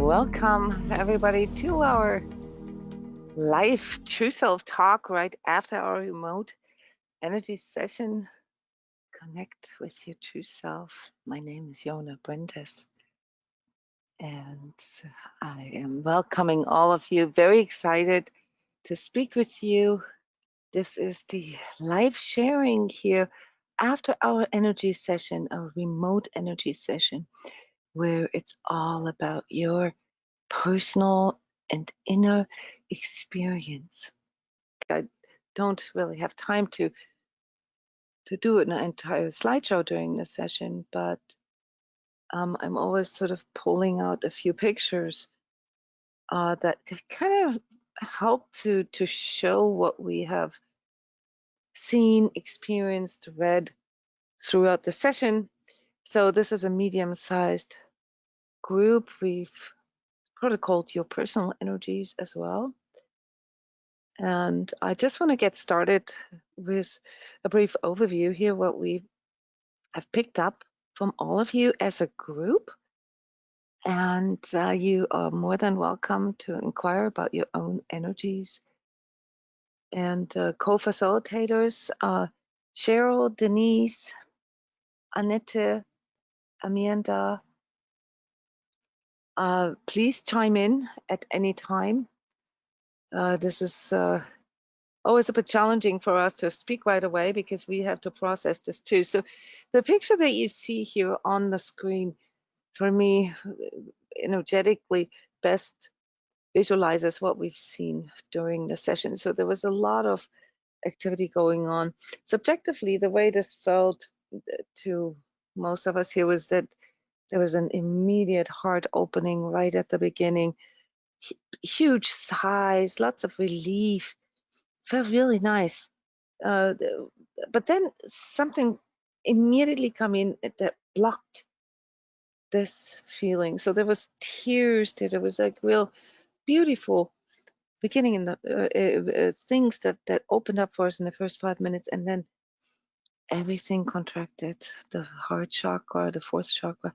Welcome everybody to our live True Self Talk right after our remote energy session. Connect with your true self. My name is Jona Bryndis, and I am welcoming all of you. Very excited to speak with you. This is the live sharing here after our energy session, our remote energy session, where it's all about your personal and inner experience. I don't really have time to do an entire slideshow during the session, but I'm always sort of pulling out a few pictures that kind of help to show what we have seen, experienced, read throughout the session. So this is a medium-sized group. We've protocoled your personal energies as well. And I just want to get started with a brief overview here, what we have picked up from all of you as a group. And you are more than welcome to inquire about your own energies. And co-facilitators, Cheryl, Denise, Annette, Amanda, please chime in at any time. This is always a bit challenging for us to speak right away because we have to process this too. So the picture that you see here on the screen, for me, energetically best visualizes what we've seen during the session. So there was a lot of activity going on. Subjectively, the way this felt to most of us here was that there was an immediate heart opening right at the beginning, huge sighs, lots of relief, felt really nice. But then something immediately come in that blocked this feeling. So there was tears there was like real beautiful beginning in the things that opened up for us in the first 5 minutes, and then everything contracted. The heart chakra, the fourth chakra,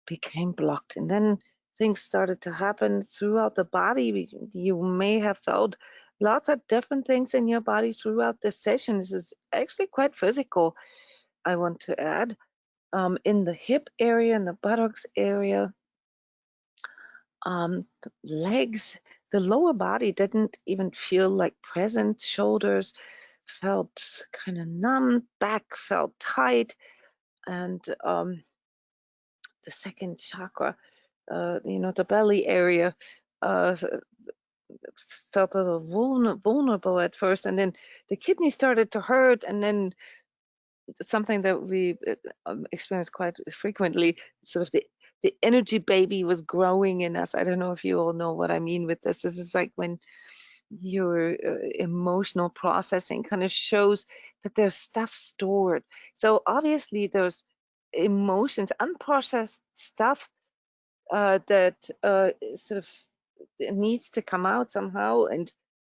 became blocked, and then things started to happen throughout the body. You may have felt lots of different things in your body throughout the session. This is actually quite physical, I want to add. In the hip area, in the buttocks area, the legs, the lower body didn't even feel like present. Shoulders felt kind of numb, back felt tight, and the second chakra, the belly area, felt a little vulnerable at first, and then the kidney started to hurt, and then something that we experience quite frequently, sort of the energy baby was growing in us. I don't know if you all know what I mean with this. This is like when your emotional processing kind of shows that there's stuff stored. So obviously there's emotions, unprocessed stuff that sort of needs to come out somehow. And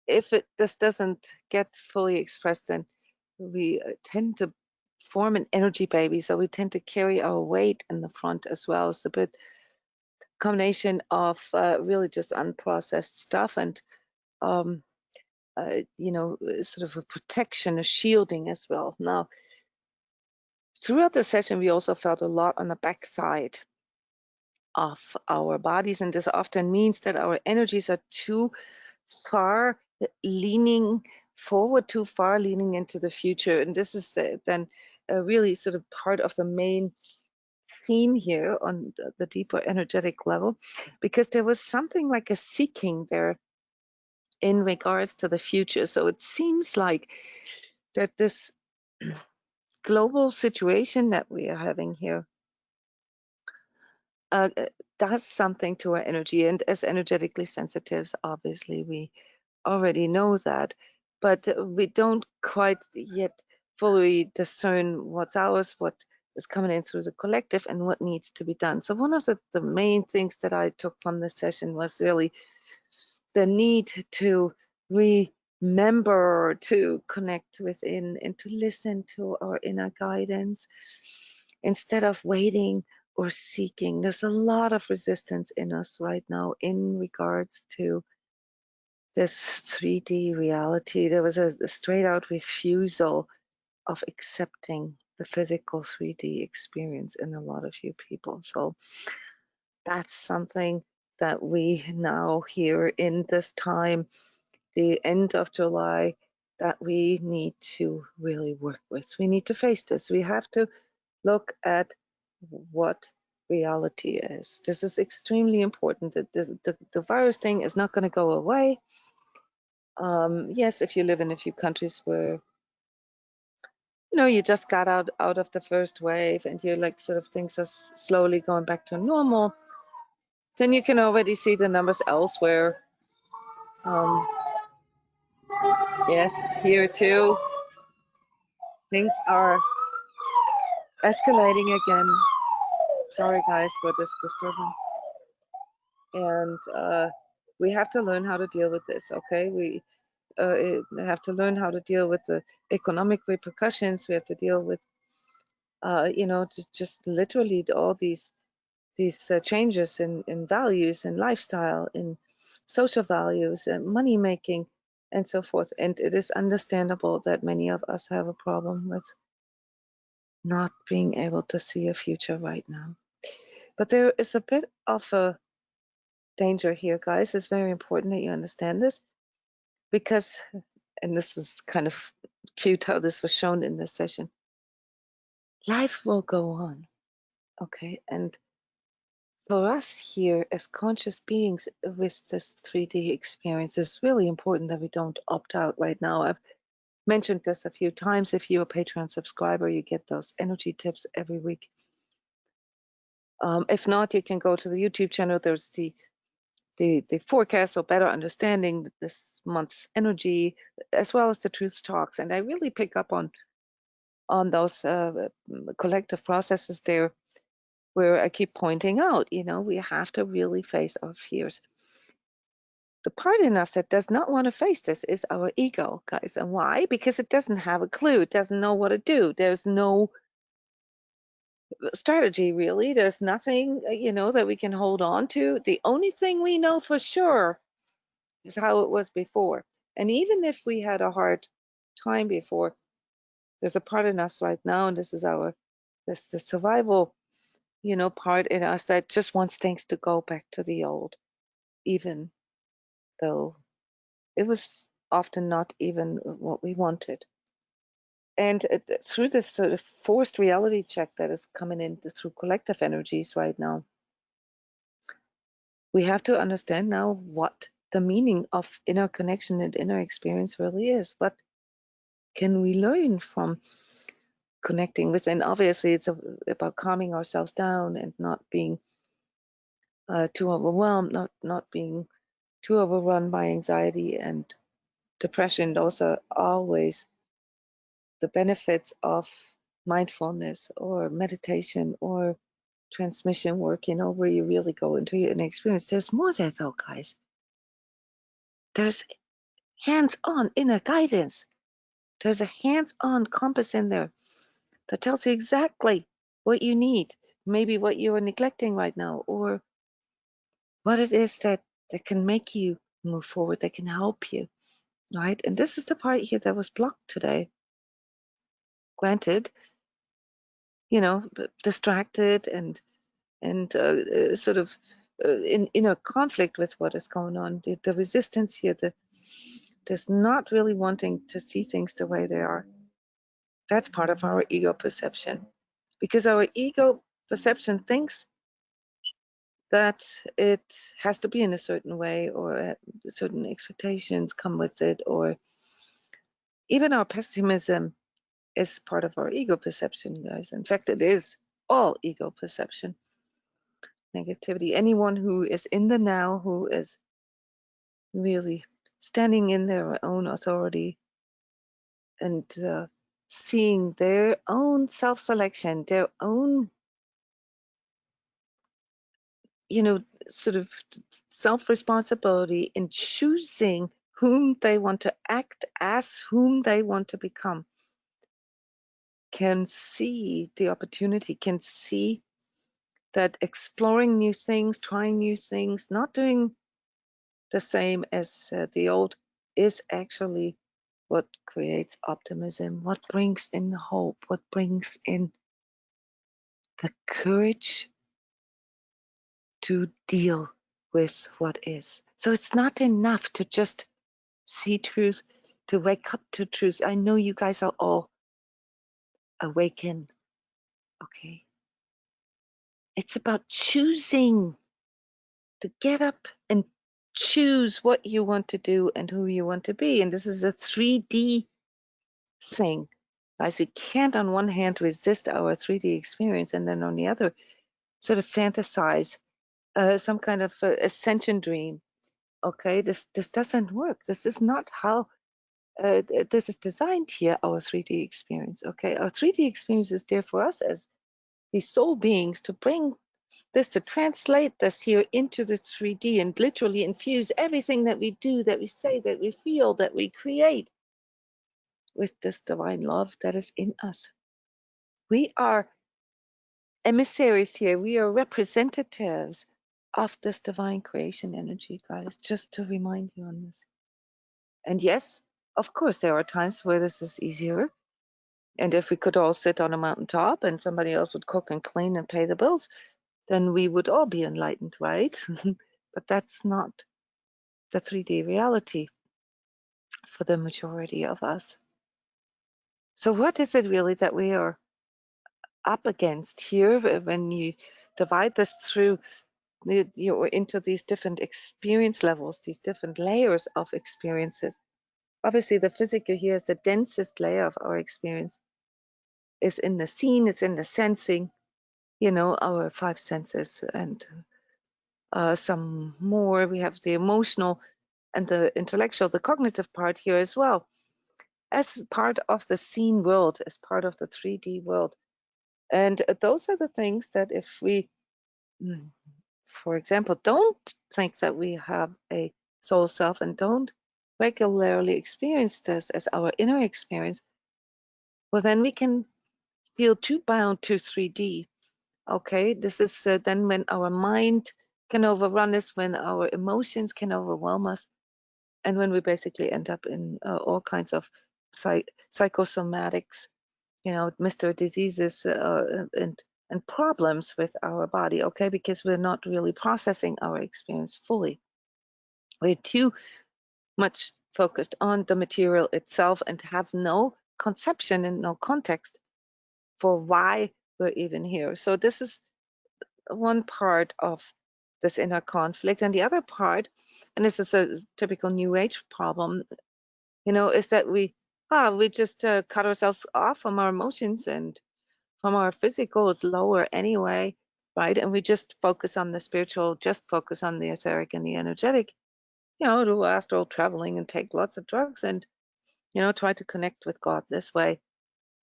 if this doesn't get fully expressed, then we tend to form an energy baby. So we tend to carry our weight in the front as well. It's a bit combination of really just unprocessed stuff and sort of a protection, a shielding as well. Now, throughout the session, we also felt a lot on the back side of our bodies, and this often means that our energies are too far leaning forward, too far leaning into the future. And this is then really sort of part of the main theme here on the deeper energetic level, because there was something like a seeking there in regards to the future. So it seems like that this global situation that we are having here does something to our energy. And as energetically sensitives, obviously, we already know that, but we don't quite yet fully discern what's ours, what is coming in through the collective, and what needs to be done. So one of the main things that I took from this session was really the need to remember to connect within and to listen to our inner guidance instead of waiting or seeking. There's a lot of resistance in us right now in regards to this 3D reality. There was a straight out refusal of accepting the physical 3D experience in a lot of you people. So that's something that we now here in this time, the end of July, that we need to really work with. We need to face this. We have to look at what reality is. This is extremely important. The virus thing is not going to go away. Yes, if you live in a few countries where you just got out of the first wave and you're like sort of things are slowly going back to normal, then you can already see the numbers elsewhere. Yes, here too, things are escalating again. Sorry guys for this disturbance. And we have to learn how to deal with this, okay? We have to learn how to deal with the economic repercussions. We have to deal with, just literally all these changes in values and lifestyle, in social values and money making and so forth. And it is understandable that many of us have a problem with not being able to see a future right now. But there is a bit of a danger here, guys. It's very important that you understand this, because, and this was kind of cute how this was shown in this session, life will go on, okay? And for us here as conscious beings with this 3D experience, it's really important that we don't opt out right now. I've mentioned this a few times. If you're a Patreon subscriber, you get those energy tips every week. If not, you can go to the YouTube channel. There's the forecast, or better understanding this month's energy, as well as the truth talks. And I really pick up on those collective processes there, where I keep pointing out, we have to really face our fears. The part in us that does not want to face this is our ego, guys. And why? Because it doesn't have a clue. It doesn't know what to do. There's no strategy, really. There's nothing, that we can hold on to. The only thing we know for sure is how it was before. And even if we had a hard time before, there's a part in us right now, and this is the survival, part in us that just wants things to go back to the old, even though it was often not even what we wanted. And through this sort of forced reality check that is coming in through collective energies right now, we have to understand now what the meaning of inner connection and inner experience really is. What can we learn from connecting with? And obviously, it's about calming ourselves down and not being too overwhelmed, not being too overrun by anxiety and depression. Those are always the benefits of mindfulness or meditation or transmission work, where you really go into your inner experience. There's more there, though, guys. There's hands-on inner guidance. There's a hands-on compass in there that tells you exactly what you need, maybe what you are neglecting right now, or what it is that can make you move forward, that can help you, right? And this is the part here that was blocked today. Granted, distracted and sort of in a conflict with what is going on. The resistance here, there's not really wanting to see things the way they are. That's part of our ego perception, because our ego perception thinks that it has to be in a certain way, or certain expectations come with it, or even our pessimism is part of our ego perception, guys. In fact, it is all ego perception. Negativity. Anyone who is in the now, who is really standing in their own authority and seeing their own self-selection, their own, sort of self-responsibility in choosing whom they want to act as, whom they want to become, can see the opportunity, can see that exploring new things, trying new things, not doing the same as the old is actually what creates optimism, what brings in hope, what brings in the courage to deal with what is. So it's not enough to just see truth, to wake up to truth. I know you guys are all awakened, okay? It's about choosing to get up and choose what you want to do and who you want to be. And this is a 3D thing. Guys, we can't on one hand resist our 3D experience and then on the other sort of fantasize some kind of ascension dream. Okay, this doesn't work. This is not how this is designed here, our 3D experience. Okay, our 3D experience is there for us as these soul beings to bring this, to translate this here into the 3D and literally infuse everything that we do, that we say, that we feel, that we create with this divine love that is in us. We are emissaries here. We are representatives of this divine creation energy, guys, just to remind you on this. And yes, of course, there are times where this is easier. And if we could all sit on a mountaintop and somebody else would cook and clean and pay the bills, then we would all be enlightened, right? But that's not the 3D reality for the majority of us. So what is it really that we are up against here when you divide this through into these different experience levels, these different layers of experiences? Obviously, the physical here is the densest layer of our experience. Is in the seeing, it's in the sensing, our 5 senses, and some more. We have the emotional and the intellectual, the cognitive part here as well, as part of the seen world, as part of the 3D world. And those are the things that if we, for example, don't think that we have a soul self and don't regularly experience this as our inner experience, well, then we can feel too bound to 3D. Okay, this is then when our mind can overrun us, when our emotions can overwhelm us, and when we basically end up in all kinds of psychosomatics, Mr. Diseases and problems with our body. Okay, because we're not really processing our experience fully. We're too much focused on the material itself and have no conception and no context for why we're even here. So this is one part of this inner conflict. And the other part, and this is a typical New Age problem, is that we just cut ourselves off from our emotions and from our physical. It's lower anyway, right? And we just focus on the spiritual, just focus on the etheric and the energetic, do astral traveling and take lots of drugs and, try to connect with God this way,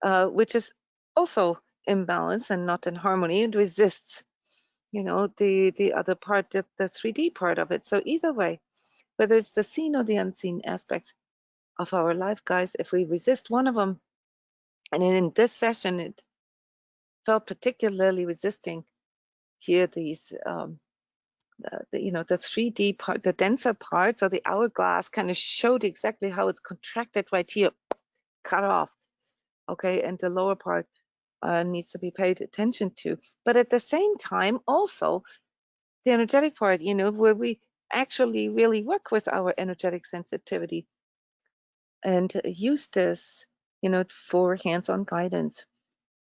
which is also imbalance and not in harmony and resists the other part, the 3D part of it. So either way, whether it's the seen or the unseen aspects of our life, guys, if we resist one of them, and in this session it felt particularly resisting here, these the 3D part, the denser part, so the hourglass kind of showed exactly how it's contracted right here, cut off. Okay, and the lower part needs to be paid attention to. But at the same time, also the energetic part, where we actually really work with our energetic sensitivity and use this, for hands-on guidance.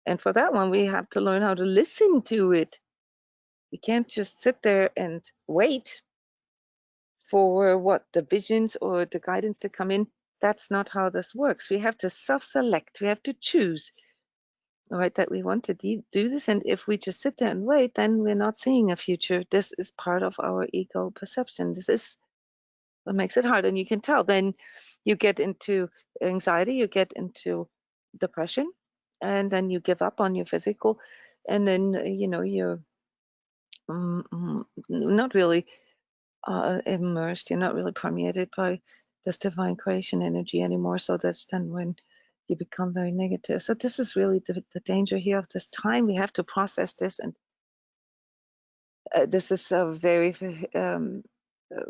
And for that one, we have to learn how to listen to it. We can't just sit there and wait for the visions or the guidance to come in. That's not how this works. We have to self-select. We have to choose, all right, that we want to do this. And if we just sit there and wait, then we're not seeing a future. This is part of our ego perception. This is what makes it hard. And you can tell then you get into anxiety, you get into depression, and then you give up on your physical, and then you're not really immersed, you're not really permeated by this divine creation energy anymore. So that's then when you become very negative. So this is really the danger here of this time. We have to process this and this is very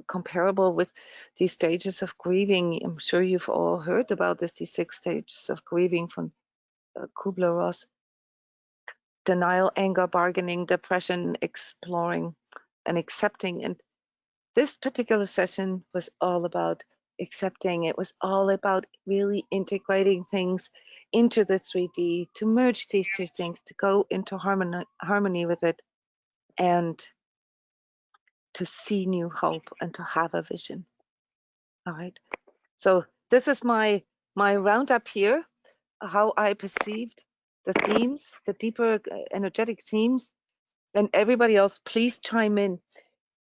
comparable with these stages of grieving. I'm sure you've all heard about this, these 6 stages of grieving from Kubler-Ross: denial, anger, bargaining, depression, exploring, and accepting. And this particular session was all about accepting. It was all about really integrating things into the 3D, to merge these 2 things, to go into harmony with it, and to see new hope and to have a vision. All right. So this is my roundup here, how I perceived the themes, the deeper energetic themes. And everybody else, please chime in.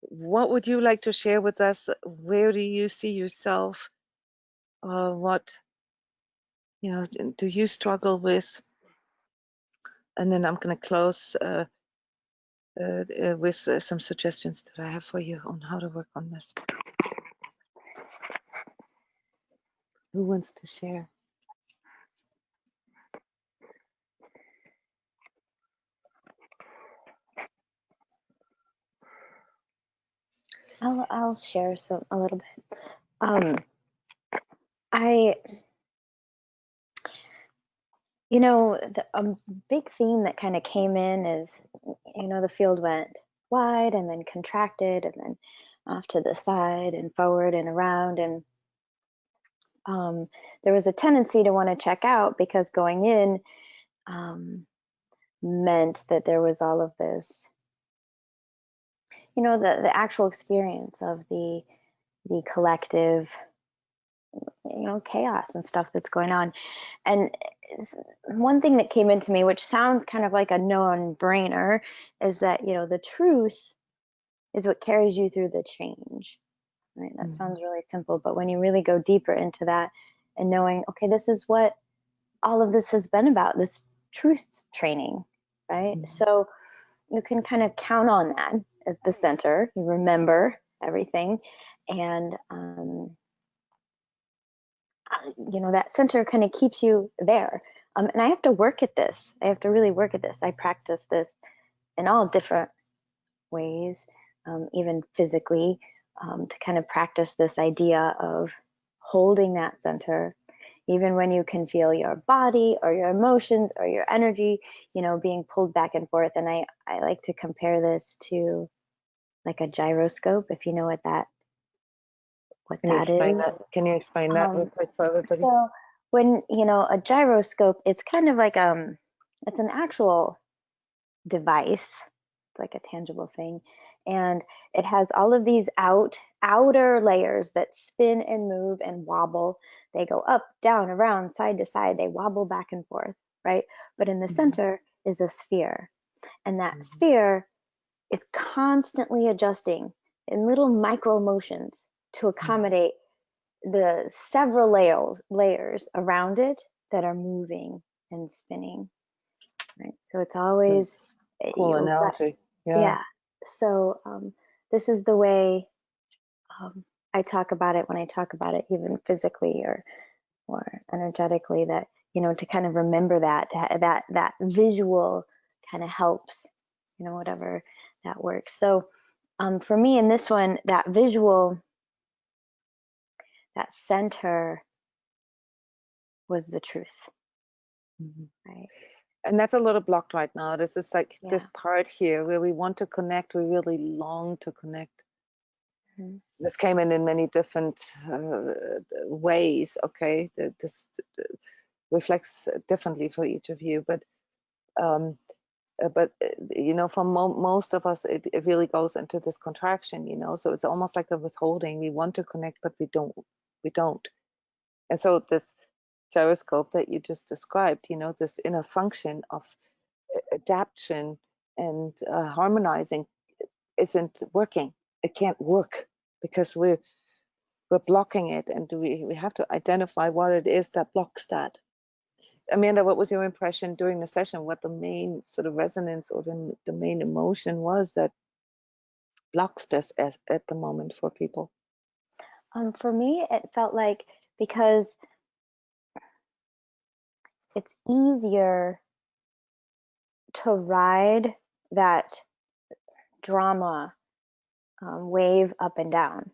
What would you like to share with us? Where do you see yourself? What, you know, do you struggle with? And then I'm going to close with some suggestions that I have for you on how to work on this. Who wants to share? I'll share a little bit. The big theme that kind of came in is, the field went wide and then contracted and then off to the side and forward and around. And there was a tendency to want to check out, because going in meant that there was all of this, the actual experience of the collective, chaos and stuff that's going on. And one thing that came into me, which sounds kind of like a non-brainer, is that, the truth is what carries you through the change, right? That sounds really simple, but when you really go deeper into that and knowing, okay, this is what all of this has been about, this truth training, right? So you can kind of count on that as the center. You remember everything, and that center kind of keeps you there. And I have to work at this. I have to really work at this. I practice this in all different ways, even physically, to kind of practice this idea of holding that center, even when you can feel your body or your emotions or your energy, being pulled back and forth. And I like to compare this to like a gyroscope, if you know what that is. Can you explain that real quick for everybody? So when, a gyroscope, it's kind of like, it's an actual device. It's like a tangible thing. And it has all of these outer layers that spin and move and wobble. They go up, down, around, side to side. They wobble back and forth, right? But in the center is a sphere. And that sphere is constantly adjusting in little micro motions to accommodate the several layers around it that are moving and spinning, right? So it's always cool analogy. Yeah. So this is the way I talk about it when I talk about it, even physically or energetically, that, to kind of remember that visual kind of helps, whatever that works. So for me in this one, that visual, that center was the truth. Right. And that's a little blocked right now. This is like this part here where we want to connect, we really long to connect. This came in many different ways, okay? This reflects differently for each of you, but for most of us, it really goes into this contraction, so it's almost like a withholding. We want to connect, but we don't. And so this gyroscope that you just described, this inner function of adaptation and harmonizing isn't working. It can't work because we're blocking it, and we have to identify what it is that blocks that. Amanda, what was your impression during the session? What the main sort of resonance or the main emotion was that blocks this at the moment for people? For me, it felt like, because it's easier to ride that drama wave up and down.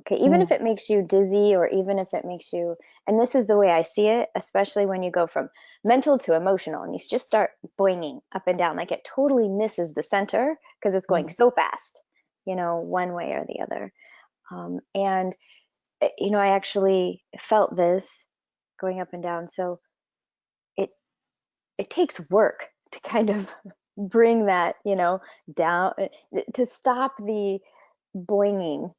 Okay, even if it makes you dizzy, or even if it makes you, and this is the way I see it, especially when you go from mental to emotional and you just start boinging up and down, like it totally misses the center because it's going so fast, you know, one way or the other. And, you know, I actually felt this going up and down. So it takes work to kind of bring that, you know, down, to stop the boinging.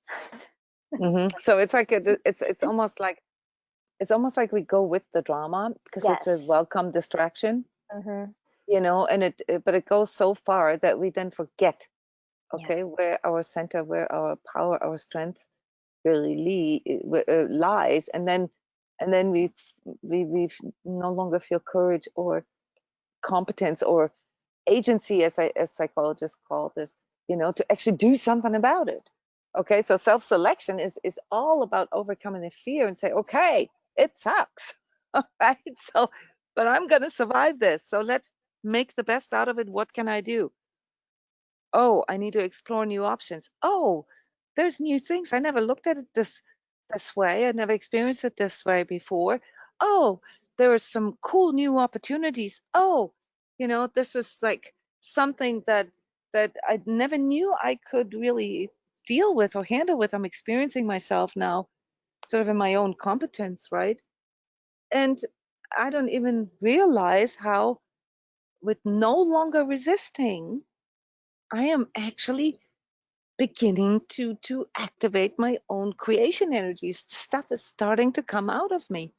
So it's like it's almost like we go with the drama because it's a Yes. welcome distraction, Mm-hmm. you know, and but it goes so far that we then forget, Yeah. okay, where our center, where our power, our strength really lies, and then we no longer feel courage or competence or agency, as psychologists call this, you know, to actually do something about it. Okay, so self-selection is all about overcoming the fear and say, okay, it sucks, right? So, but I'm going to survive this. So let's make the best out of it. What can I do? Oh, I need to explore new options. Oh, there's new things. I never looked at it this way. I never experienced it this way before. Oh, there are some cool new opportunities. Oh, you know, this is like something that I never knew I could really deal with or handle with. I'm experiencing myself now, sort of in my own competence, right? And I don't even realize how, with no longer resisting, I am actually beginning to activate my own creation energies. Stuff is starting to come out of me.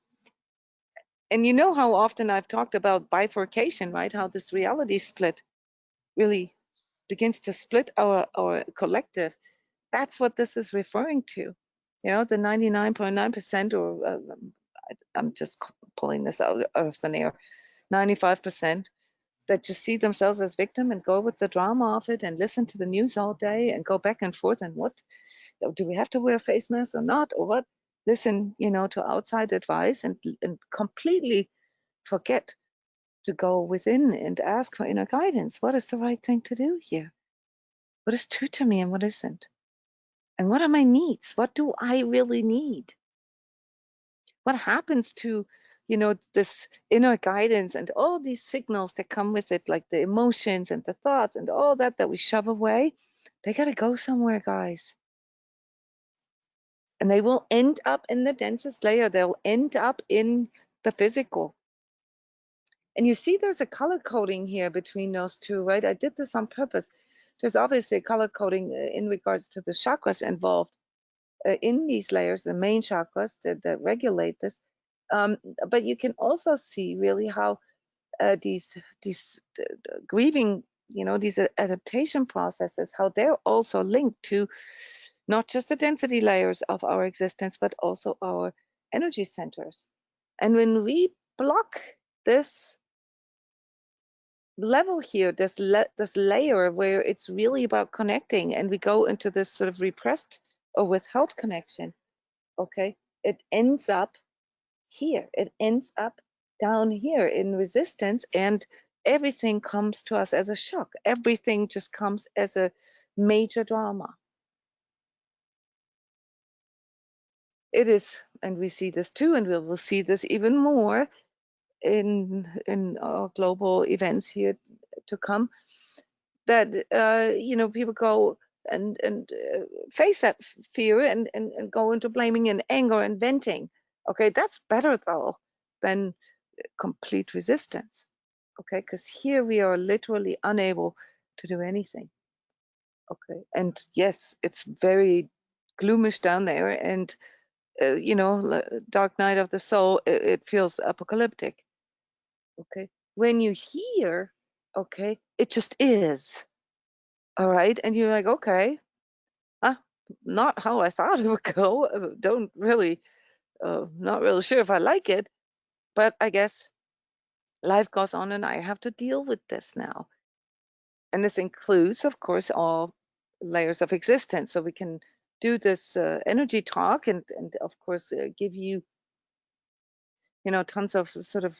And you know how often I've talked about bifurcation, right? How this reality split really begins to split our collective. That's what this is referring to. You know, the 99.9%, or I'm just pulling this out of thin air, 95% that just see themselves as victim and go with the drama of it and listen to the news all day and go back and forth, and what do we have to wear a face mask or not, or what, listen, you know, to outside advice, and completely forget to go within and ask for inner guidance. What is the right thing to do here? What is true to me and what isn't? And what are my needs? What do I really need? What happens to, you know, this inner guidance and all these signals that come with it, like the emotions and the thoughts and all that we shove away? They got to go somewhere, guys. And they will end up in the densest layer. They'll end up in the physical. And you see there's a color coding here between those two, right? I did this on purpose. There's obviously a color coding in regards to the chakras involved in these layers, the main chakras that regulate this. But you can also see really how these grieving, you know, these adaptation processes, how they're also linked to not just the density layers of our existence, but also our energy centers. And when we block this level here, this layer where it's really about connecting, and we go into this sort of repressed or withheld connection, okay, it ends up here. It ends up down here in resistance, and everything comes to us as a shock. Everything just comes as a major drama. It is, and we see this too, and we will see this even more in our global events here to come, that you know, people go and face that fear and go into blaming and anger and venting. Okay, that's better though than complete resistance. Okay, because here we are literally unable to do anything. Okay, and yes, it's very gloomish down there, and you know, dark night of the soul, it feels apocalyptic. Okay, when you hear, okay, it just is. All right, and you're like, okay, uh, not how I thought it would go. Don't really, not really sure if I like it, but I guess life goes on and I have to deal with this now. And this includes, of course, all layers of existence. So we can do this energy talk and of course, give you, you know, tons of sort of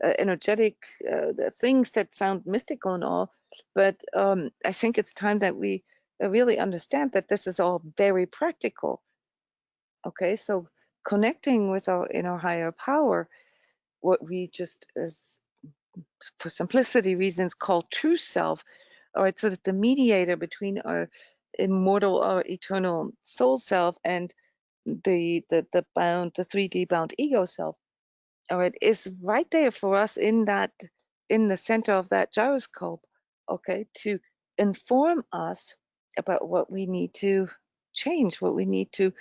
energetic things that sound mystical and all. But I think it's time that we really understand that this is all very practical. Okay, so connecting with our inner higher power, what we just, as for simplicity reasons, call true self, all right, so that the mediator between our immortal or eternal soul self and the 3D bound ego self, all right, is right there for us in the center of that gyroscope, okay, to inform us about what we need to change, what we need to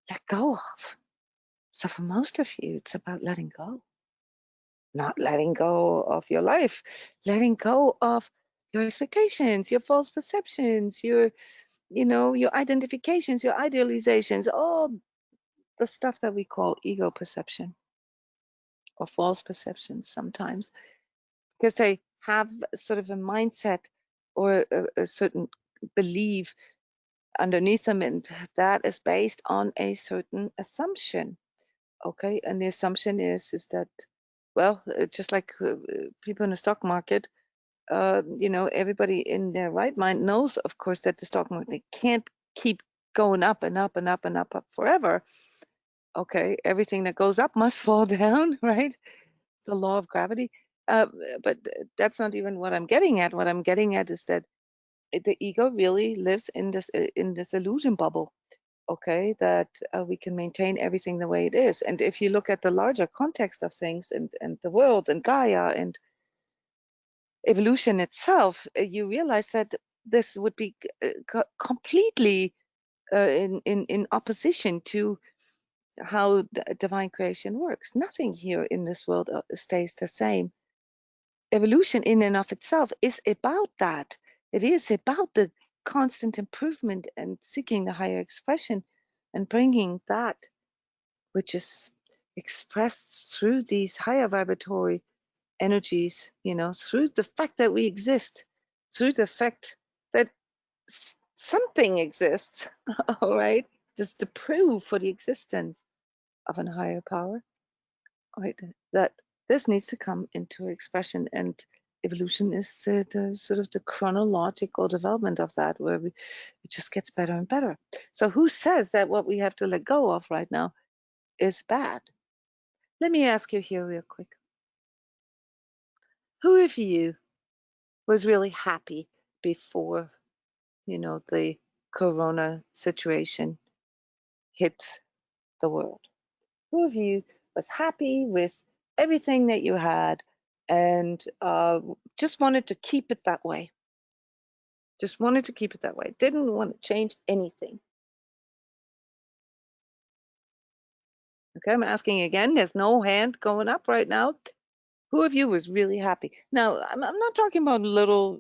let go of. So for most of you, it's about letting go, not letting go of your life, letting go of your expectations, your false perceptions, your identifications, your idealizations, all the stuff that we call ego perception or false perceptions sometimes, because they have sort of a mindset or a certain belief underneath them, and that is based on a certain assumption. Okay, and the assumption is that, well, just like people in the stock market, everybody in their right mind knows, of course, that the stock market can't keep going up and up and up and up forever. Okay, everything that goes up must fall down, right? The law of gravity. Uh, but that's not even what I'm getting at. What I'm getting at is that the ego really lives in this illusion bubble. Okay, that we can maintain everything the way it is. And if you look at the larger context of things and the world and Gaia and evolution itself, you realize that this would be completely in opposition to how divine creation works. Nothing here in this world stays the same. Evolution in and of itself is about that. It is about the constant improvement and seeking the higher expression and bringing that which is expressed through these higher vibratory energies, through the fact that we exist, through the fact that something exists, all right? Just to prove for the existence of a higher power, right? That this needs to come into expression, and evolution is the sort of the chronological development of that, where it just gets better and better. So who says that what we have to let go of right now is bad? Let me ask you here real quick. Who of you was really happy before, the corona situation hit the world? Who of you was happy with everything that you had and just wanted to keep it that way? Just wanted to keep it that way. Didn't want to change anything. Okay, I'm asking again. There's no hand going up right now. Who of you was really happy? Now, I'm not talking about little,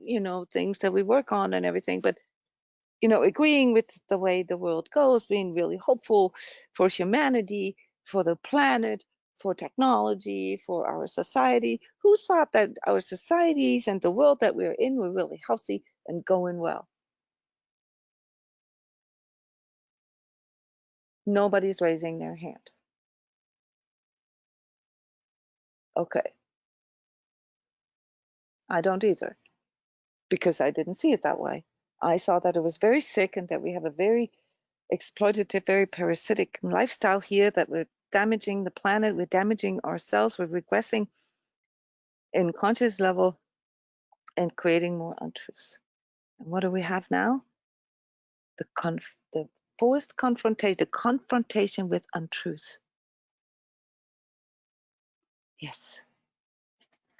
things that we work on and everything, but, agreeing with the way the world goes, being really hopeful for humanity, for the planet, for technology, for our society. Who thought that our societies and the world that we're in were really healthy and going well? Nobody's raising their hand. Okay, I don't either, because I didn't see it that way. I saw that it was very sick and that we have a very exploitative, very parasitic lifestyle here, that we're damaging the planet, we're damaging ourselves, we're regressing in conscious level and creating more untruths. And what do we have now? The forced confrontation, the confrontation with untruths. Yes,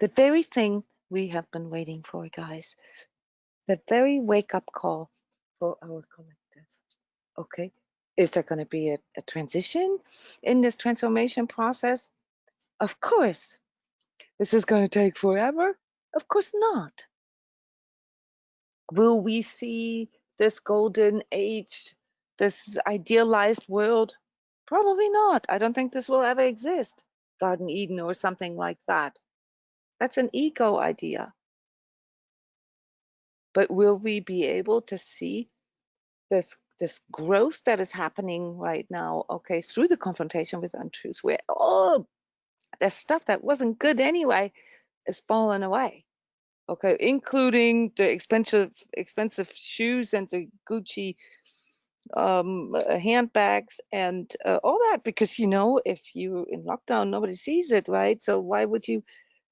the very thing we have been waiting for, guys. The very wake-up call for our collective. Okay, is there going to be a transition in this transformation process? Of course. This is going to take forever? Of course not. Will we see this golden age, this idealized world? Probably not. I don't think this will ever exist. Garden Eden or something like that. That's an ego idea. But will we be able to see this growth that is happening right now, okay, through the confrontation with untruths, where all the stuff that wasn't good anyway is falling away? Okay, including the expensive shoes and the Gucci handbags and all that, because if you're in lockdown, nobody sees it, right? So why would you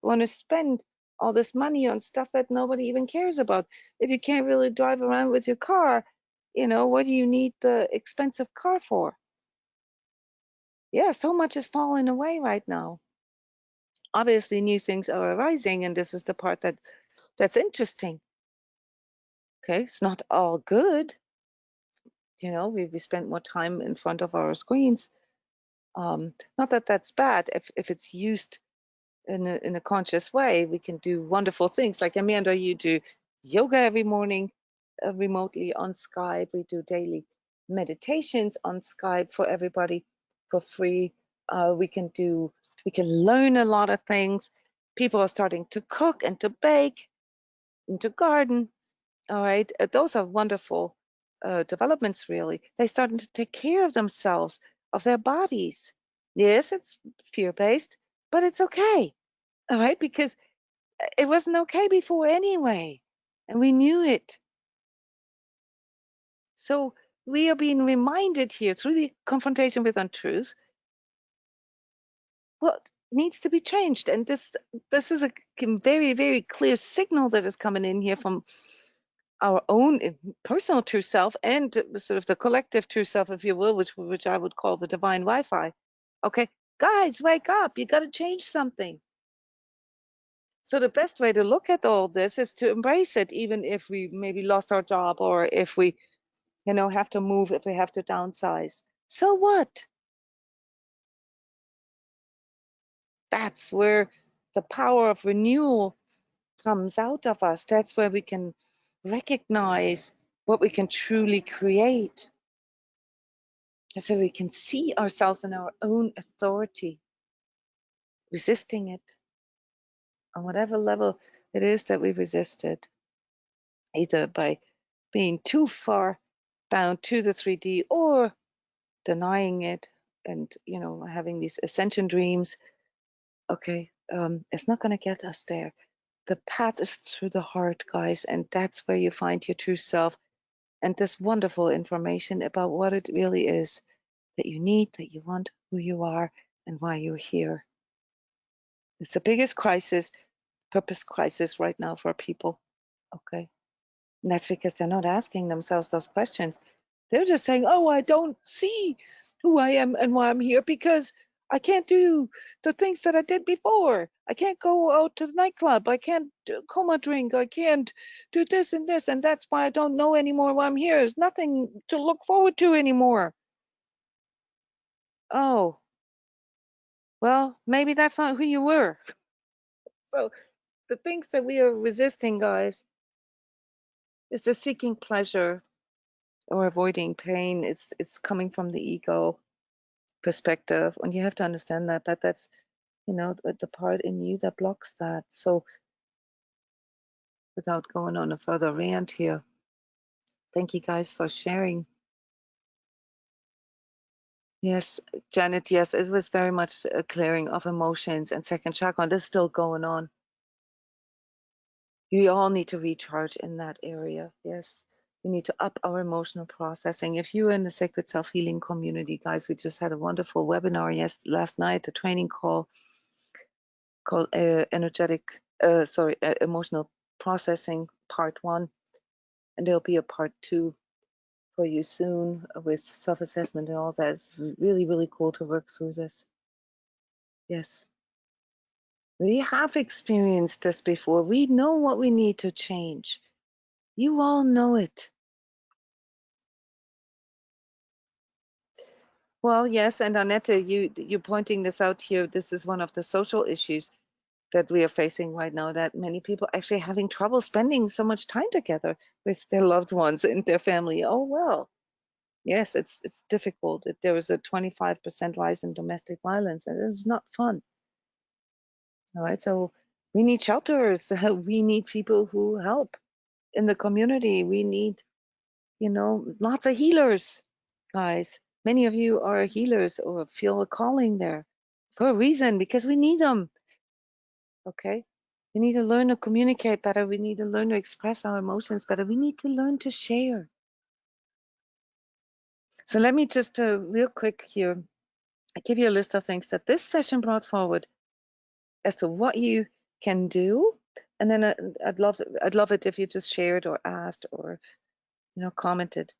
want to spend all this money on stuff that nobody even cares about? If you can't really drive around with your car, what do you need the expensive car for? Yeah, so much is falling away right now. Obviously, new things are arising, and this is the part that's interesting. Okay, it's not all good. We spend more time in front of our screens. Not that that's bad. If it's used in a conscious way, we can do wonderful things. Like Amanda, you do yoga every morning remotely on Skype. We do daily meditations on Skype for everybody for free. We can learn a lot of things. People are starting to cook and to bake and to garden. All right, those are wonderful developments, really. They're starting to take care of themselves, of their bodies. Yes, it's fear-based, but it's okay. All right, because it wasn't okay before anyway, and we knew it. So we are being reminded here through the confrontation with untruths what needs to be changed. And this is a very, very clear signal that is coming in here from our own personal true self and sort of the collective true self, if you will, which I would call the divine Wi-Fi. Okay, guys, wake up! You got to change something. So the best way to look at all this is to embrace it, even if we maybe lost our job or if we, have to move, if we have to downsize. So what? That's where the power of renewal comes out of us. That's where we can recognize what we can truly create. So we can see ourselves in our own authority, resisting it on whatever level it is that we resist it, either by being too far bound to the 3D or denying it and, having these ascension dreams. Okay, it's not going to get us there. The path is through the heart, guys, and that's where you find your true self and this wonderful information about what it really is that you need, that you want, who you are, and why you're here. It's the biggest crisis, purpose crisis right now for people. Okay. And that's because they're not asking themselves those questions. They're just saying, oh, I don't see who I am and why I'm here because I can't do the things that I did before. I can't go out to the nightclub. I can't coma drink. I can't do this and this. And that's why I don't know anymore why I'm here. There's nothing to look forward to anymore. Oh, well, maybe that's not who you were. So the things that we are resisting, guys, is the seeking pleasure or avoiding pain. It's coming from the ego perspective, and you have to understand that's the part in you that blocks that. So without going on a further rant here, thank you guys for sharing. Yes, Janet, yes, it was very much a clearing of emotions and second chakra, and this is still going on. We all need to recharge in that area. Yes, we need to up our emotional processing. If you're in the Sacred Self Healing community, guys, we just had a wonderful webinar last night, a training call called Emotional Processing Part 1, and there'll be a Part 2 for you soon with self-assessment and all that. It's really, really cool to work through this. Yes. We have experienced this before. We know what we need to change. You all know it. Well, yes, and Annette, you pointing this out here. This is one of the social issues that we are facing right now, that many people actually having trouble spending so much time together with their loved ones and their family. Oh, well, yes, it's difficult. There was a 25% rise in domestic violence, and it's not fun. All right, so we need shelters. We need people who help in the community. We need, lots of healers, guys. Many of you are healers or feel a calling there for a reason, because we need them. Okay. We need to learn to communicate better. We need to learn to express our emotions better. We need to learn to share. So let me just real quick here give you a list of things that this session brought forward as to what you can do. And then I'd love it if you just shared or asked or commented.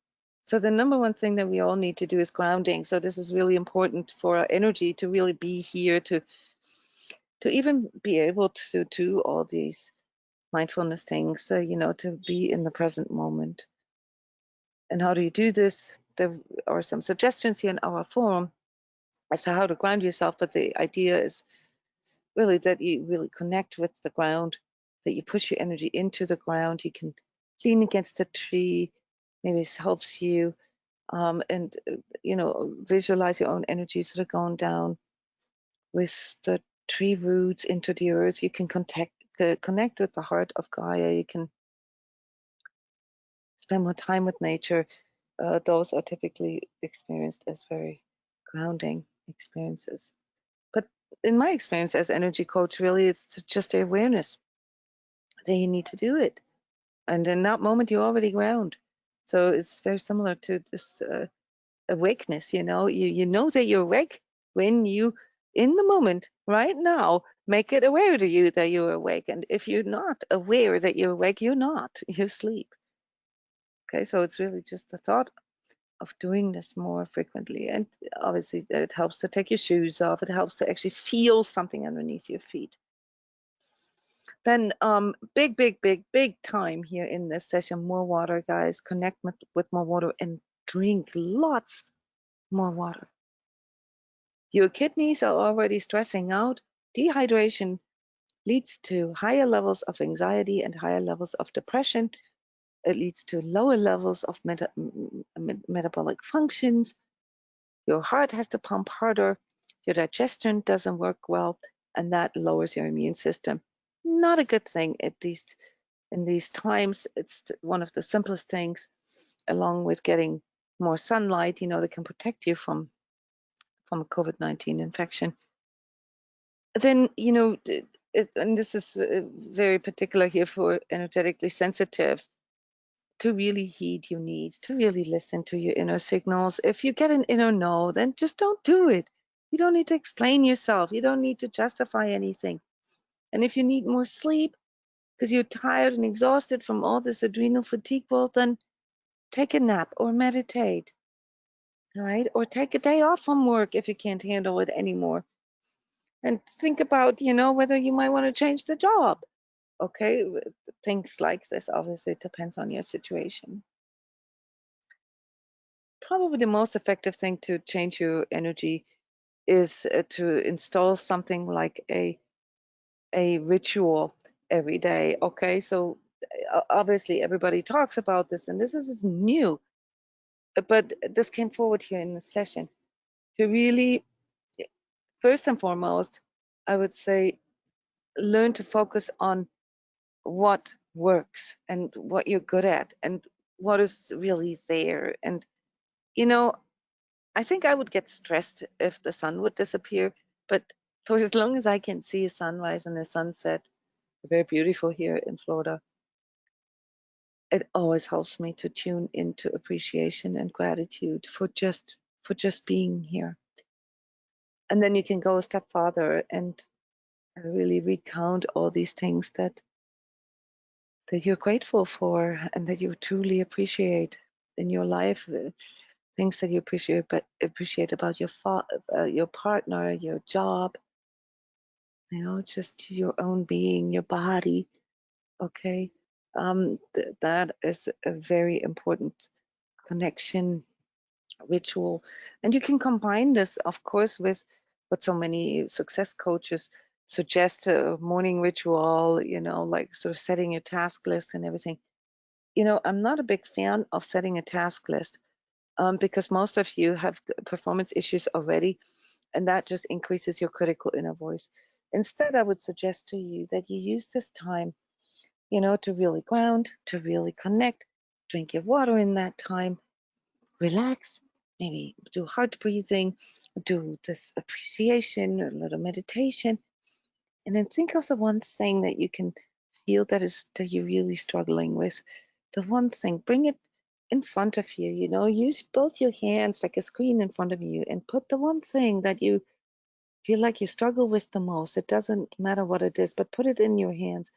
So the number one thing that we all need to do is grounding. So this is really important for our energy to really be here, to even be able to do all these mindfulness things, to be in the present moment. And how do you do this? There are some suggestions here in our forum as to how to ground yourself, but the idea is really that you really connect with the ground, that you push your energy into the ground. You can lean against a tree. Maybe this helps you, and visualize your own energy sort of going down with the tree roots into the earth. You can connect with the heart of Gaia. You can spend more time with nature. Those are typically experienced as very grounding experiences. But in my experience as energy coach, really, it's just awareness that you need to do it. And in that moment, you already ground. So it's very similar to this awakeness, you know that you're awake when you, in the moment, right now, make it aware to you that you're awake. And if you're not aware that you're awake, you're not, you sleep. Okay, so it's really just the thought of doing this more frequently. And obviously it helps to take your shoes off. It helps to actually feel something underneath your feet. Then big time here in this session, more water, guys. Connect with more water and drink lots more water. Your kidneys are already stressing out. Dehydration leads to higher levels of anxiety and higher levels of depression. It leads to lower levels of metabolic functions. Your heart has to pump harder. Your digestion doesn't work well, and that lowers your immune system. Not a good thing, at least in these times. It's one of the simplest things, along with getting more sunlight, that can protect you from COVID-19 infection. Then, and this is very particular here for energetically sensitives, to really heed your needs, to really listen to your inner signals. If you get an inner no, then just don't do it. You don't need to explain yourself. You don't need to justify anything. And if you need more sleep because you're tired and exhausted from all this adrenal fatigue, well, then take a nap or meditate. All right? Or take a day off from work if you can't handle it anymore. And think about, whether you might want to change the job. Okay? Things like this obviously depends on your situation. Probably the most effective thing to change your energy is to install something like a ritual every day. Okay, so obviously everybody talks about this, and this is new, but this came forward here in the session. To really, first and foremost, I would say, learn to focus on what works and what you're good at and what is really there. And I think I would get stressed if the sun would disappear, but for as long as I can see a sunrise and a sunset, very beautiful here in Florida, it always helps me to tune into appreciation and gratitude for just being here. And then you can go a step farther and really recount all these things that you're grateful for and that you truly appreciate in your life. Things that you appreciate about your partner, your job, just your own being, your body. Okay, that is a very important connection ritual, and you can combine this, of course, with what so many success coaches suggest: a morning ritual. Like sort of setting your task list and everything. I'm not a big fan of setting a task list. Because most of you have performance issues already, and that just increases your critical inner voice. Instead, I would suggest to you that you use this time, to really ground, to really connect, drink your water in that time, relax, maybe do heart breathing, do this appreciation, a little meditation, And then think of the one thing that you can feel that you're really struggling with. The one thing, bring it in front of you, use both your hands like a screen in front of you and put the one thing that you feel like you struggle with the most. It doesn't matter what it is, but put it in your hands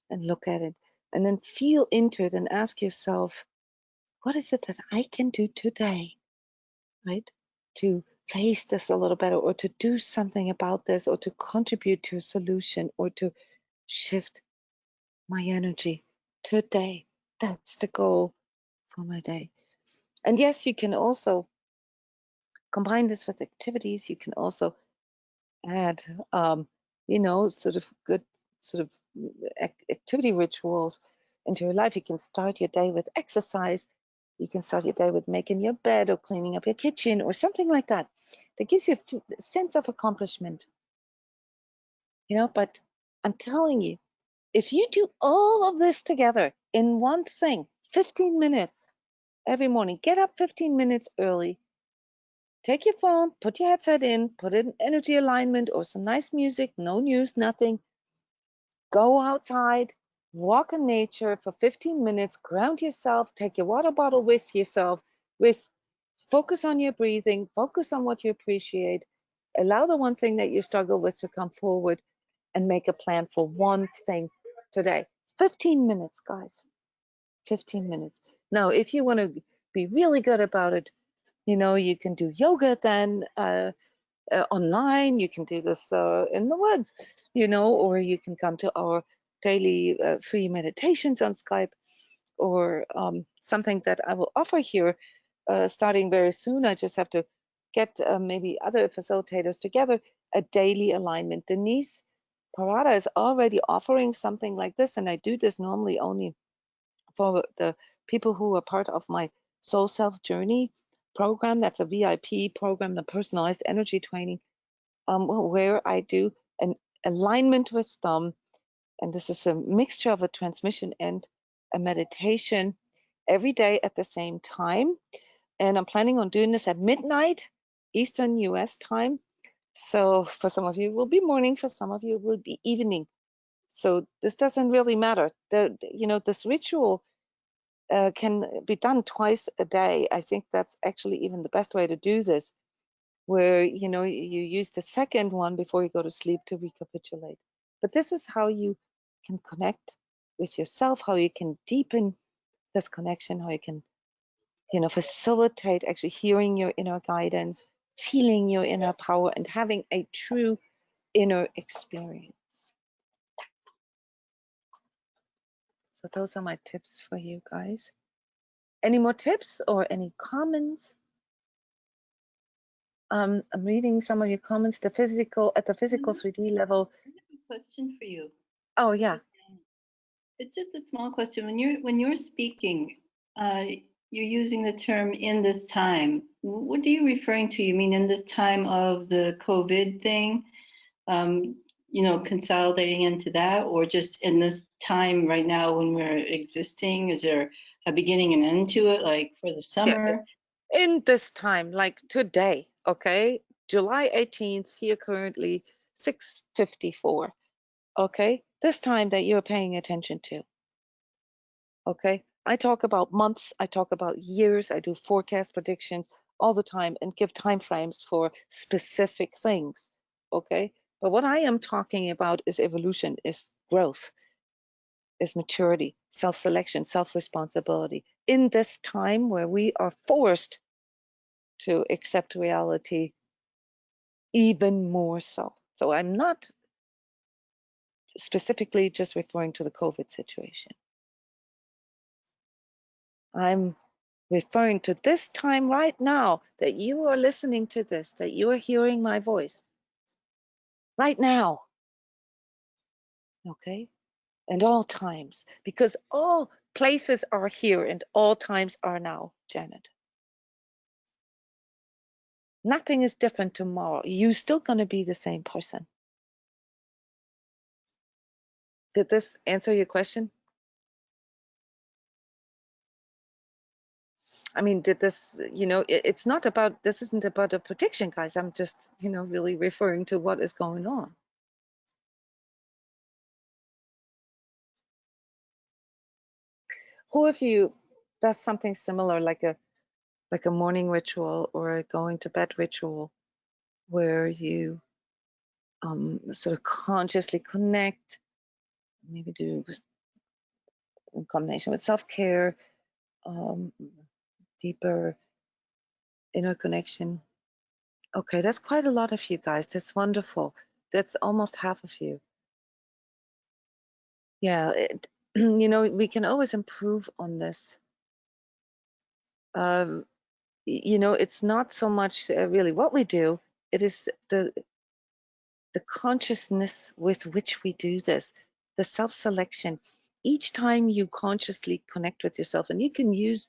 and look at it. And then feel into it and ask yourself, what is it that I can do today, right? To face this a little better, or to do something about this, or to contribute to a solution, or to shift my energy today. That's the goal for my day. And yes, you can also combine this with activities. You can also add, sort of good sort of activity rituals into your life. You can start your day with exercise. You can start your day with making your bed or cleaning up your kitchen or something like that. That gives you a sense of accomplishment. But I'm telling you, if you do all of this together in one thing, 15 minutes every morning, get up 15 minutes early, take your phone, put your headset in, put in energy alignment or some nice music, no news, nothing. Go outside, walk in nature for 15 minutes, ground yourself, take your water bottle with yourself, focus on your breathing, focus on what you appreciate, allow the one thing that you struggle with to come forward, and make a plan for one thing today. 15 minutes, guys. 15 minutes. Now, if you want to be really good about it, you can do yoga then online. You can do this in the woods, or you can come to our daily free meditations on Skype, or something that I will offer here starting very soon. I just have to get maybe other facilitators together, a daily alignment. Denise Parada is already offering something like this, and I do this normally only for the people who are part of my Soul Self Journey program. That's a VIP program, the personalized energy training, where I do an alignment with them. And this is a mixture of a transmission and a meditation every day at the same time. And I'm planning on doing this at midnight Eastern US time. So for some of you, it will be morning. For some of you, it will be evening. So this doesn't really matter. This ritual can be done twice a day. I think that's actually even the best way to do this, where you use the second one before you go to sleep to recapitulate. But this is how you can connect with yourself, how you can deepen this connection, how you can facilitate actually hearing your inner guidance, feeling your inner power, and having a true inner experience. So those are my tips for you guys. Any more tips or any comments? I'm reading some of your comments. At the physical 3D level. I have a question for you. Oh yeah. It's just a small question. When you're speaking, you're using the term "in this time." What are you referring to? You mean in this time of the COVID thing? Consolidating into that, or just in this time right now when we're existing? Is there a beginning and end to it, like for the summer? Yeah, in this time, like today, okay, July 18th, here currently 6:54. Okay, this time that you're paying attention to. Okay, I talk about months, I talk about years, I do forecast predictions all the time and give time frames for specific things. Okay, but what I am talking about is evolution, is growth, is maturity, self-selection, self-responsibility in this time where we are forced to accept reality even more so. So I'm not specifically just referring to the COVID situation. I'm referring to this time right now that you are listening to this, that you are hearing my voice right now. Okay? And all times, because all places are here and all times are now, Janet. Nothing is different tomorrow. You're still going to be the same person. Did this answer your question? I mean, did this, it's not about, this isn't about a prediction, guys. I'm just, really referring to what is going on. Who of you does something similar, like a morning ritual or a going to bed ritual, where you sort of consciously connect, maybe do in combination with self-care, um, deeper inner connection? Okay, that's quite a lot of you guys. That's wonderful. That's almost half of you. Yeah, you know, we can always improve on this. You know, it's not so much really what we do, it is the consciousness with which we do this, the self-selection. Each time you consciously connect with yourself, and you can use,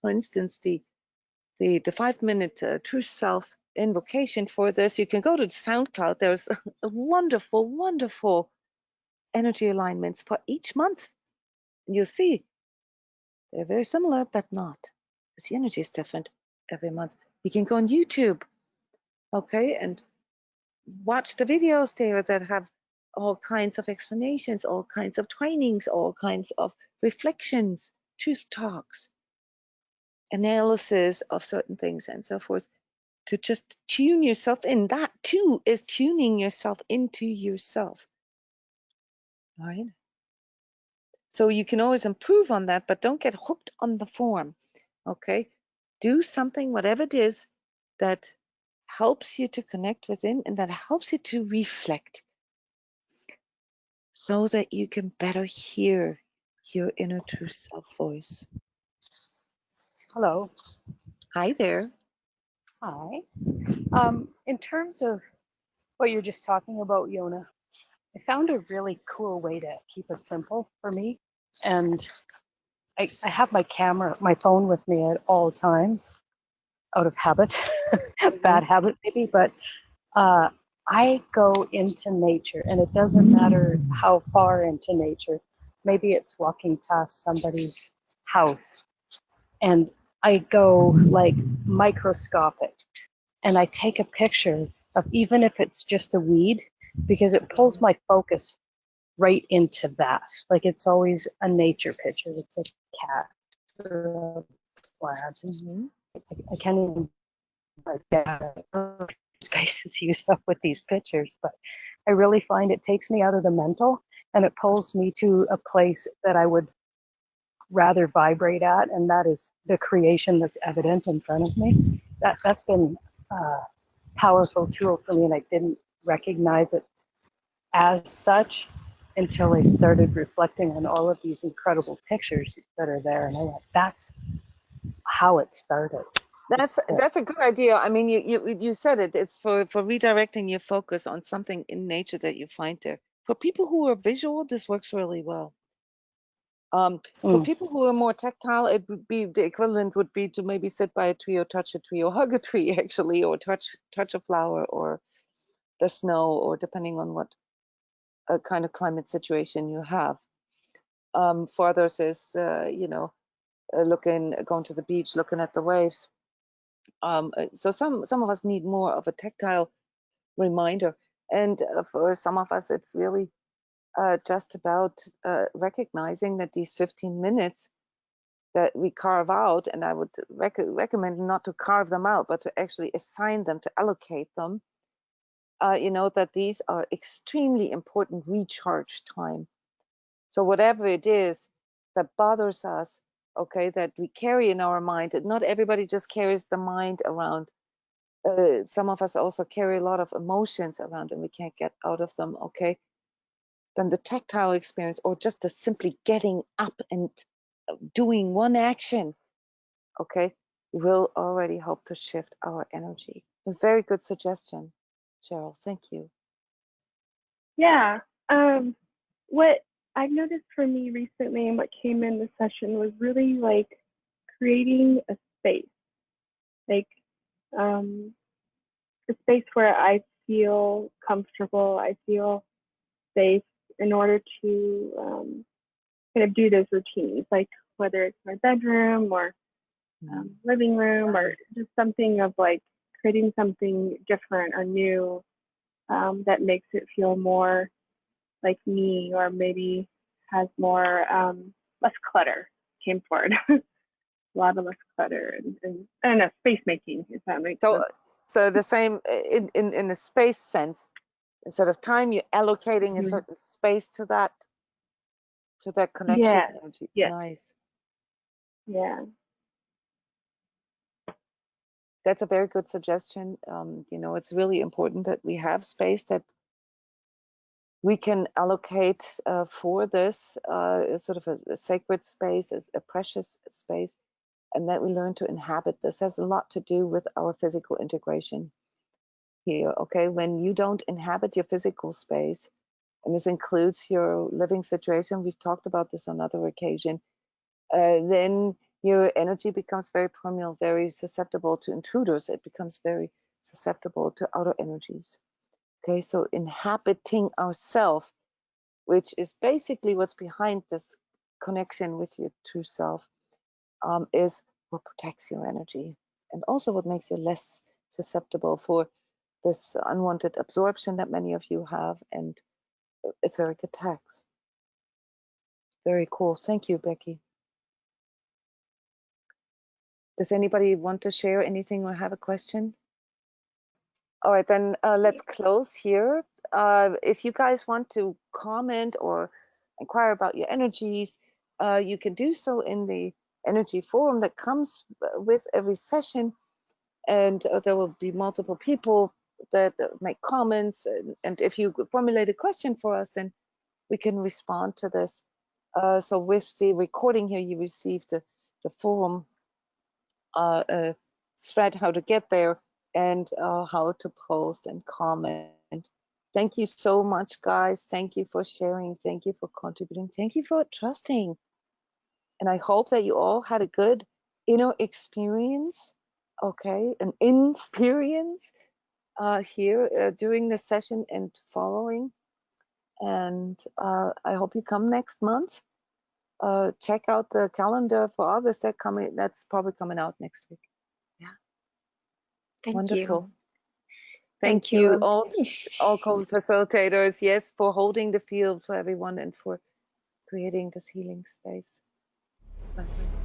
for instance, the 5-minute true self invocation for this. You can go to SoundCloud. There's a wonderful, wonderful energy alignments for each month. You'll see they're very similar, but not. Because the energy is different every month. You can go on YouTube, okay, and watch the videos there that have all kinds of explanations, all kinds of trainings, all kinds of reflections, truth talks, analysis of certain things, and so forth, to just tune yourself in. That too is tuning yourself into yourself. All right. So you can always improve on that, but don't get hooked on the form. Okay. Do something, whatever it is, that helps you to connect within and that helps you to reflect, so that you can better hear your inner true self voice. Hello. Hi there. Hi. In terms of what you're just talking about, Jona, I found a really cool way to keep it simple for me. And I have my phone with me at all times, out of habit, bad habit maybe, but I go into nature, and it doesn't matter how far into nature. Maybe it's walking past somebody's house, and I go like microscopic, and I take a picture of, even if it's just a weed, because it pulls my focus right into that. Like, it's always a nature picture. It's a cat or a plant. I can't even guys use stuff with these pictures, but I really find it takes me out of the mental, and it pulls me to a place that I would rather vibrate at, and that is the creation that's evident in front of me. That's been a powerful tool for me, and I didn't recognize it as such until I started reflecting on all of these incredible pictures that are there, and I went, that's how it started. That's a good idea. I mean, you said it. It's for redirecting your focus on something in nature that you find there. For people who are visual, this works really well. For people who are more tactile, it would be the equivalent would be to maybe sit by a tree or touch a tree or hug a tree actually, or touch a flower or the snow, or depending on what kind of climate situation you have. For others is you know, going to the beach, looking at the waves. So some of us need more of a tactile reminder, and for some of us it's really just about recognizing that these 15 minutes that we carve out, and I would recommend not to carve them out, but to actually assign them, to allocate them, you know, that these are extremely important recharge time. So whatever it is that bothers us, okay, that we carry in our mind, and not everybody just carries the mind around. Some of us also carry a lot of emotions around and we can't get out of them, okay? Then the tactile experience, or just the simply getting up and doing one action, okay, will already help to shift our energy. It's a very good suggestion, Cheryl. Thank you. Yeah. What I've noticed for me recently and what came in the session was really like creating a space, like a space where I feel comfortable, I feel safe in order to kind of do those routines, like whether it's my bedroom or living room, or just something of like creating something different or new that makes it feel more like me, or maybe has more less clutter. came forward. A lot of less clutter and I don't know, space making, if that makes sense. So the same in a space sense, instead of time, you're allocating a certain space to that connection. Yeah. Energy. Yeah. Nice. Yeah. That's a very good suggestion. You know, it's really important that we have space that we can allocate for this sort of a sacred space, a precious space, and that we learn to inhabit. This has a lot to do with our physical integration here. Okay, when you don't inhabit your physical space, and this includes your living situation, we've talked about this on other occasion, then your energy becomes very permeable, very susceptible to intruders. It becomes very susceptible to outer energies. Okay, so inhabiting ourself, which is basically what's behind this connection with your true self, is what protects your energy and also what makes you less susceptible for this unwanted absorption that many of you have and etheric attacks. Very cool. Thank you, Becky. Does anybody want to share anything or have a question? All right, then let's close here. If you guys want to comment or inquire about your energies, you can do so in the energy forum that comes with every session. And there will be multiple people that make comments. And if you formulate a question for us, then we can respond to this. So with the recording here, you received the forum thread, how to get there, and how to post and comment. Thank you so much, guys. Thank you for sharing. Thank you for contributing. Thank you for trusting. And I hope that you all had a good inner experience, okay, an Nspirience here during the session and following. And I hope you come next month. Check out the calendar for August. That's probably coming out next week. Yeah. Thank Wonderful. you. Thank you all co-facilitators, yes, for holding the field for everyone and for creating this healing space. Bye-bye.